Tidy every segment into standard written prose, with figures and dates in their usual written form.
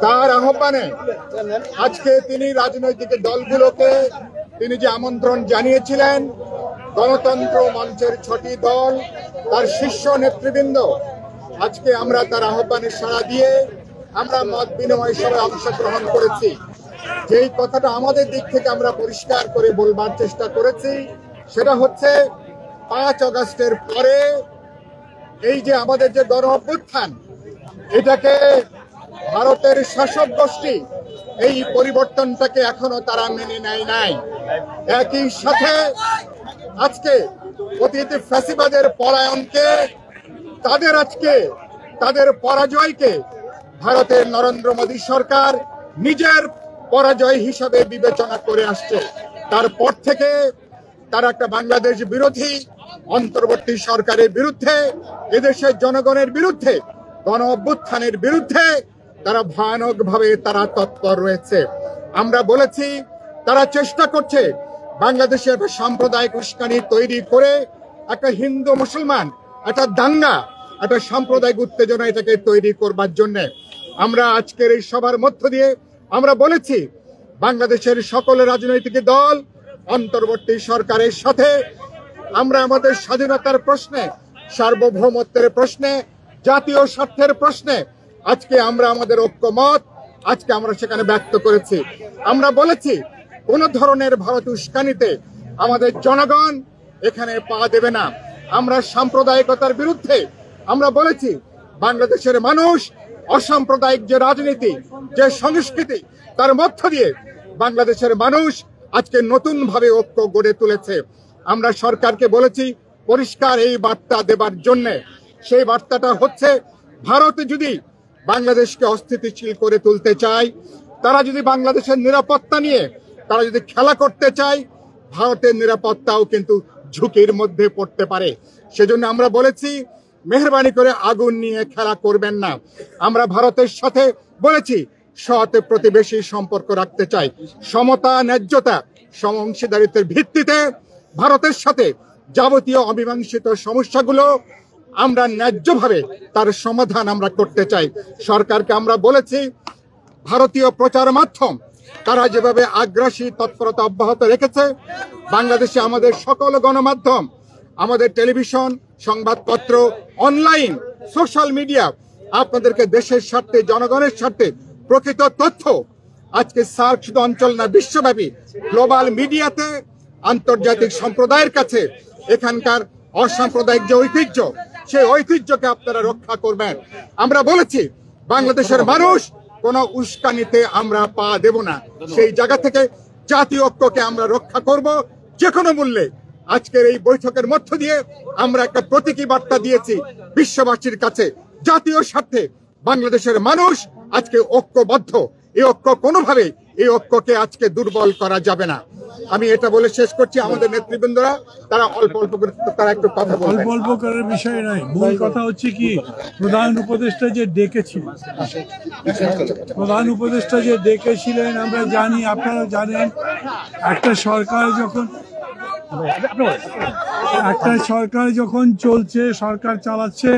তার আহ্বানে আজকে তিনি রাজনৈতিক দলগুলোকে তিনি যে আমন্ত্রণ জানিয়েছিলেন, গণতন্ত্র মঞ্চের 6টি দল, তার শীর্ষ নেতৃবৃন্দ, আজকে আমরা তার আহ্বানে সাড়া দিয়ে আমরা মত বিনিময় সভায় অংশগ্রহণ করেছি। যেই কথাটা আমাদের দিক থেকে আমরা পরিষ্কার করে বলবার চেষ্টা করেছি সেটা হচ্ছে 5 আগস্টের পরে এই যে আমাদের যে গণ অভ্যুত্থান, এটাকে ভারতের শাসক গোষ্ঠী এই পরিবর্তনটাকে এখনো তারা মেনে নেয় নাই। একই সাথে আজকে অতীত ফ্যাসিবাদের পলায়নকে, তাদের পরাজয়কে ভারতের নরেন্দ্র মোদী সরকার নিজের পরাজয় হিসাবে বিবেচনা করে আসছে। তারপর থেকে তারা একটা বাংলাদেশ বিরোধী অন্তর্বর্তী সরকারের বিরুদ্ধে, এদেশের জনগণের বিরুদ্ধে, গণ অভ্যুত্থানের বিরুদ্ধে তারা ভয়ানকভাবে তারা তৎপর রয়েছে। আমরা বলেছি তারা চেষ্টা করছে বাংলাদেশে একটা সাম্প্রদায়িক উস্কানি তৈরি করে একটা হিন্দু মুসলমান একটা দাঙ্গা, একটা সাম্প্রদায়িক উত্তেজনা এটাকে তৈরি করবার জন্য। আমরা আজকের এই সভার মধ্য দিয়ে আমরা বলেছি বাংলাদেশের সকল রাজনৈতিক দল অন্তর্বর্তী সরকারের সাথে আমরা আমাদের স্বাধীনতার প্রশ্নে, সার্বভৌমত্বের প্রশ্নে, জাতীয় স্বার্থের প্রশ্নে আজকে আমরা আমাদের ঐক্যমত আজকে আমরা সেখানে ব্যক্ত করেছি। আমরা বলেছি কোন ধরনের ভারত উস্কানিতে আমাদের জনগণ এখানে পা দেবে না। আমরা সাম্প্রদায়িকতার বিরুদ্ধে আমরা বলেছি বাংলাদেশের মানুষ অসাম্প্রদায়িক যে রাজনীতি, যে সংস্কৃতি, তার মধ্য দিয়ে বাংলাদেশের মানুষ আজকে নতুন ভাবে ঐক্য গড়ে তুলেছে। আমরা সরকারকে বলেছি পরিষ্কার এই বার্তা দেবার জন্য। সেই বার্তাটা হচ্ছে ভারত যদি বাংলাদেশকে অস্থিতিশীল করে তুলতে চায়, তারা যদি বাংলাদেশের নিরাপত্তা নিয়ে তারা যদি খেলা করতে চায়, ভারতের নিরাপত্তাও কিন্তু ঝুঁকির মধ্যে পড়তে পারে। সেজন্য আমরা বলেছি মেহরবানি করে আগুন নিয়ে খেলা করবেন না। আমরা ভারতের সাথে বলেছি সৎ প্রতিবেশী সম্পর্ক রাখতে চাই, সমতা, ন্যায্যতা, সমঅংশীদারিত্বের ভিত্তিতে ভারতের সাথে যাবতীয় অমীমাংসিত সমস্যাগুলো আমরা ন্যায্যভাবে তার সমাধান আমরা করতে চাই। সরকারকে আমরা বলেছি ভারতীয় প্রচার মাধ্যম তারা যেভাবে আগ্রাসী তৎপরতা অব্যাহত রেখেছে, বাংলাদেশে আমাদের সকল গণমাধ্যম, আমাদের টেলিভিশন, সংবাদপত্র, অনলাইন, সোশ্যাল মিডিয়া আপনাদেরকে দেশের স্বার্থে, জনগণের স্বার্থে প্রকৃত তথ্য আজকে সার্ক শুধু অঞ্চল না, বিশ্বব্যাপী গ্লোবাল মিডিয়াতে আন্তর্জাতিক সম্প্রদায়ের কাছে এখানকার অসাম্প্রদায়িক যে ঐতিহ্য, সেই ঐতিহ্যকে আপনারা রক্ষা করবেন। আমরা বলেছি বাংলাদেশের মানুষ কোন উস্কানিতে আমরা পা দেব না। সেই জায়গা থেকে জাতীয় ঐক্যকে আমরা রক্ষা করব যে কোনো মূল্যে। আজকের এই বৈঠকের মধ্য দিয়ে আমরা একটা প্রতীকী বার্তা দিয়েছি বিশ্ববাসীর কাছে, জাতীয় স্বার্থে বাংলাদেশের মানুষ আজকে ঐক্যবদ্ধ। এই ঐক্য কোনোভাবে এই ঐক্যকে আজকে দুর্বল করা যাবে না। আমি এটা বলে শেষ করছি। আমাদের নেতৃবৃন্দরা তারা অল্প অল্প করে তারা একটু কথা বলবেন। অল্প অল্প করার বিষয় নয়, মূল কথা হচ্ছে কি প্রধান উপদেষ্টা যে ডেকেছিলেন, আমরা জানি, আপনারা জানেন, একটা সরকার যখন চলছে, সরকার চালাচ্ছে,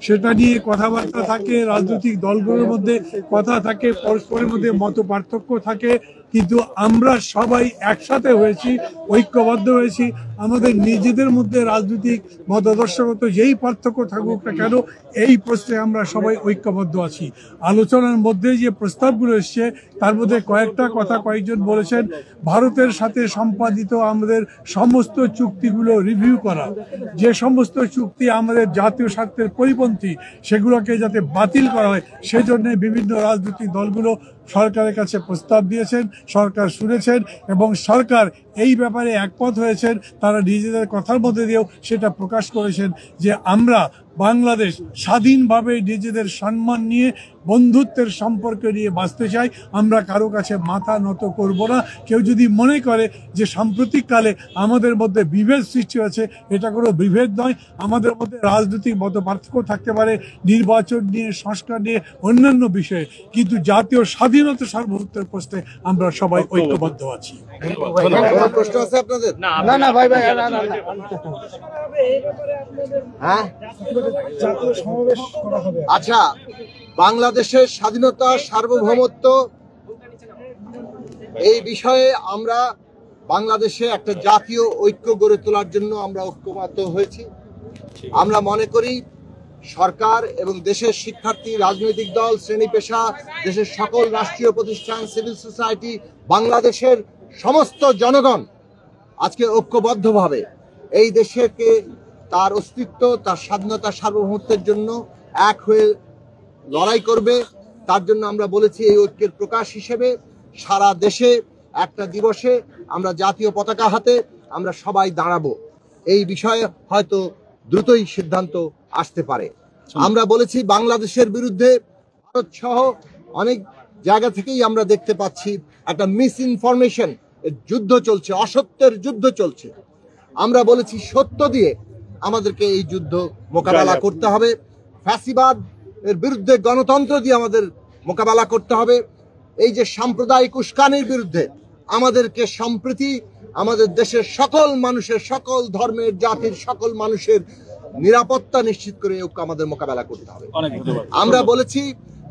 সেটা নিয়ে কথাবার্তা থাকে, রাজনৈতিক দলগুলোর মধ্যে কথা থাকে, পরস্পরের মধ্যে মত পার্থক্য থাকে, কিন্তু আমরা সবাই একসাথে হয়েছি, ঐক্যবদ্ধ হয়েছি। আমাদের নিজেদের মধ্যে রাজনৈতিক মতাদর্শগত যেই পার্থক্য থাকুক না কেন, এই প্রশ্নে আমরা সবাই ঐক্যবদ্ধ আছি। আলোচনার মধ্যে যে প্রস্তাবগুলো এসছে তার মধ্যে কয়েকটা কথা কয়েকজন বলেছেন, ভারতের সাথে সম্পাদিত আমাদের সমস্ত চুক্তিগুলো রিভিউ করা, যে সমস্ত চুক্তি আমাদের জাতীয় স্বার্থের পরিপন্থী সেগুলোকে যাতে বাতিল করা হয়, সেজন্য বিভিন্ন রাজনৈতিক দলগুলো সরকারের কাছে প্রস্তাব দিয়েছেন, সরকার শুনেছেন এবং সরকার এই ব্যাপারে একমত হয়েছেন। তারা নিজেদের কথার মধ্যে দিয়েও সেটা প্রকাশ করেছেন যে আমরা বাংলাদেশ স্বাধীনভাবে নিজেদের সম্মান নিয়ে, বন্ধুত্বের সম্পর্ক নিয়ে বাঁচতে চাই। আমরা কারো কাছে মাথা নত করব না। কেউ যদি মনে করে যে সাম্প্রতিককালে আমাদের মধ্যে বিভেদ সৃষ্টি হয়েছে, এটা কোনো বিভেদ নয়। আমাদের মধ্যে রাজনৈতিক মত পার্থক্য থাকতে পারে, নির্বাচন নিয়ে, সংস্কার নিয়ে, অন্যান্য বিষয়ে, কিন্তু জাতীয় স্বাধীনতা সার্বভৌমত্বের প্রশ্নে আমরা সবাই ঐক্যবদ্ধ আছি। প্রশ্ন আছে আপনাদের? না ভাই হ্যাঁ, জাতীয় সমাবেশ করা হবে। আচ্ছা, বাংলাদেশের স্বাধীনতা সার্বভৌমত্ব এই বিষয়ে আমরা বাংলাদেশে একটা জাতীয় ঐক্য গড়ে তোলার জন্য আমরা ঐক্যবদ্ধ হয়েছি। আমরা মনে করি সরকার এবং দেশের শিক্ষার্থী, রাজনৈতিক দল, শ্রেণী পেশা, দেশের সকল রাষ্ট্রীয় প্রতিষ্ঠান, সিভিল সোসাইটি, বাংলাদেশের সমস্ত জনগণ আজকে ঐক্যবদ্ধভাবে এই দেশকে তার অস্তিত্ব, তার স্বাধীনতা সার্বভৌমত্বের জন্য এক হয়ে লড়াই করবে। তার জন্য আমরা বলেছি এই ঐক্যের প্রকাশ হিসেবে সারা দেশে একটা দিবসে আমরা জাতীয় পতাকা হাতে আমরা সবাই দাঁড়াবো। এই বিষয়ে হয়তো দ্রুতই সিদ্ধান্ত আসতে পারে। আমরা বলেছি বাংলাদেশের বিরুদ্ধে ভারত সহ অনেক জায়গা থেকেই আমরা দেখতে পাচ্ছি একটা মিস ইনফরমেশন যুদ্ধ চলছে, অসত্যের যুদ্ধ চলছে। আমরা বলেছি সত্য দিয়ে আমাদেরকে এই যুদ্ধ মোকাবেলা করতে হবে। ফ্যাসিবাদ এর বিরুদ্ধে গণতন্ত্র দিয়ে আমাদের মোকাবেলা করতে হবে। এই যে সাম্প্রদায়িক উস্কানির বিরুদ্ধে আমাদেরকে সম্প্রীতি, আমাদের দেশের সকল মানুষের, সকল ধর্মের, জাতির সকল মানুষের নিরাপত্তা নিশ্চিত করে ঐক্য আমাদের মোকাবেলা করতে হবে। আমরা বলেছি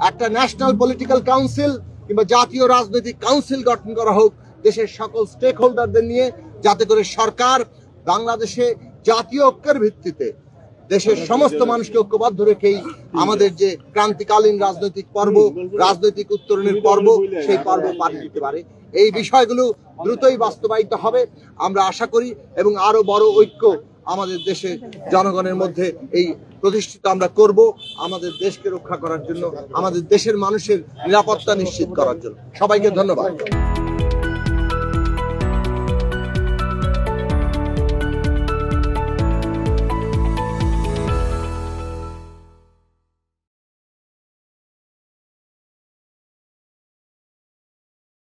একটা ন্যাশনাল পলিটিক্যাল কাউন্সিল কিংবা জাতীয় রাজনৈতিক কাউন্সিল গঠন করা হোক দেশের সকল স্টেক হোল্ডারদের নিয়ে, যাতে করে সরকার বাংলাদেশে জাতীয় ঐক্যের ভিত্তিতে দেশের সমস্ত মানুষকে ঐক্যবদ্ধ রেখেই আমাদের যে ক্রান্তিকালীন রাজনৈতিক পর্ব, রাজনৈতিক উত্তরণের পর্ব, সেই পর্ব পার দিতে পারে। এই বিষয়গুলো দ্রুতই বাস্তবায়িত হবে আমরা আশা করি, এবং আরো বড় ঐক্য আমাদের দেশের জনগণের মধ্যে এই প্রতিষ্ঠিত আমরা করব, আমাদের দেশকে রক্ষা করার জন্য, আমাদের দেশের মানুষের নিরাপত্তা নিশ্চিত করার জন্য। সবাইকে ধন্যবাদ।